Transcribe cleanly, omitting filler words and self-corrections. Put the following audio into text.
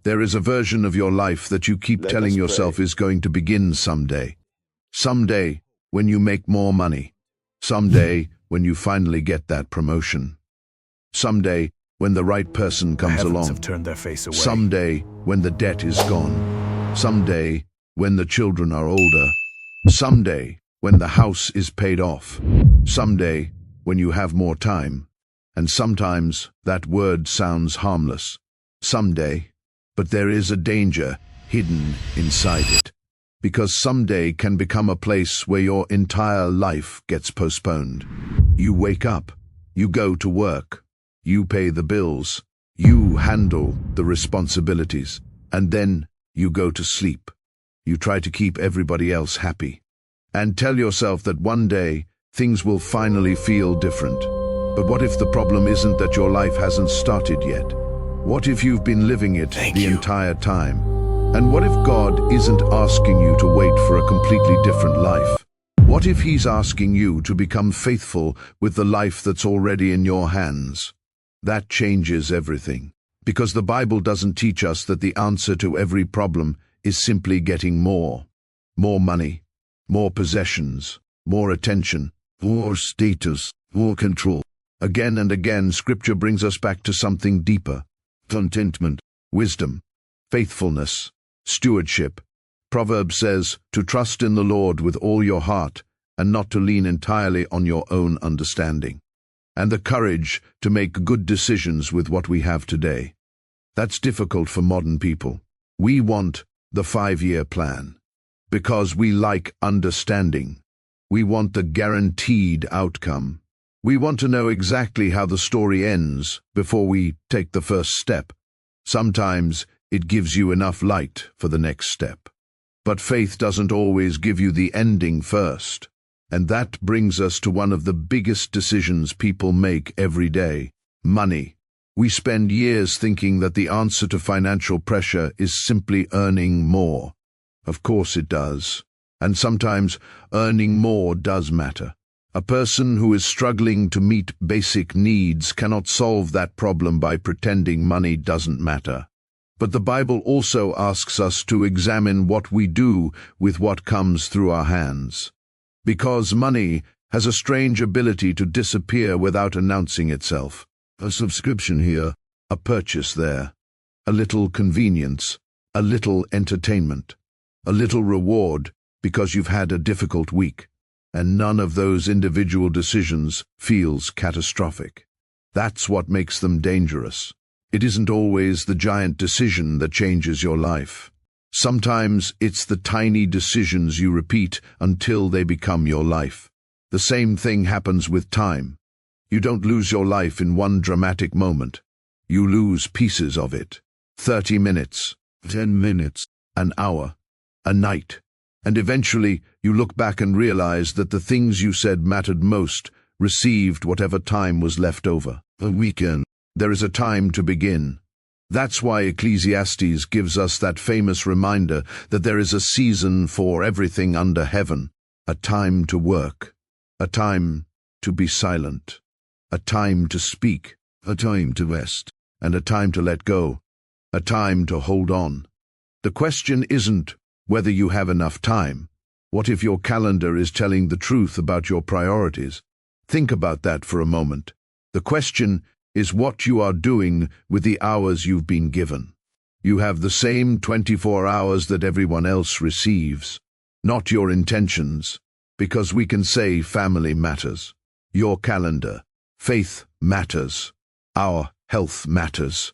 There is a version of your life that you keep Let telling us yourself pray. is going to begin someday. Someday, when you make more money. Someday, when you finally get that promotion. Someday, when the right person The comes heavens along. have turned their face away. Someday, when the debt is gone. Someday, when the children are older. Someday, when the house is paid off. Someday, when you have more time. And sometimes that word sounds harmless. Someday. But there is a danger hidden inside it. Because someday can become a place where your entire life gets postponed. You wake up. You go to work. You pay the bills. You handle the responsibilities. And then you go to sleep. You try to keep everybody else happy. And tell yourself that one day things will finally feel different. But what if the problem isn't that your life hasn't started yet? What if you've been living it the entire time? And what if God isn't asking you to wait for a completely different life? What if He's asking you to become faithful with the life that's already in your hands? That changes everything. Because the Bible doesn't teach us that the answer to every problem is simply getting more. More money, more possessions, more attention, more status, more control. Again and again, Scripture brings us back to something deeper. Contentment, wisdom, faithfulness, stewardship. Proverbs says to trust in the Lord with all your heart and not to lean entirely on your own understanding. And the courage to make good decisions with what we have today. That's difficult for modern people. We want the 5-year plan because we like understanding. We want the guaranteed outcome. We want to know exactly how the story ends before we take the first step. Sometimes it gives you enough light for the next step. But faith doesn't always give you the ending first. And that brings us to one of the biggest decisions people make every day: money. We spend years thinking that the answer to financial pressure is simply earning more. Of course it does. And sometimes earning more does matter. A person who is struggling to meet basic needs cannot solve that problem by pretending money doesn't matter. But the Bible also asks us to examine what we do with what comes through our hands. Because money has a strange ability to disappear without announcing itself. A subscription here, a purchase there, a little convenience, a little entertainment, a little reward because you've had a difficult week. And none of those individual decisions feels catastrophic. That's what makes them dangerous. It isn't always the giant decision that changes your life. Sometimes it's the tiny decisions you repeat until they become your life. The same thing happens with time. You don't lose your life in one dramatic moment. You lose pieces of it. 30 minutes, 10 minutes, an hour, a night. And eventually you look back and realize that the things you said mattered most received whatever time was left over. A weekend. There is a time to begin. That's why Ecclesiastes gives us that famous reminder that there is a season for everything under heaven. A time to work. A time to be silent. A time to speak. A time to rest. And a time to let go. A time to hold on. The question isn't whether you have enough time. What if your calendar is telling the truth about your priorities? Think about that for a moment. The question is what you are doing with the hours you've been given. You have the same 24 hours that everyone else receives, not your intentions, because we can say family matters, your calendar, faith matters, our health matters,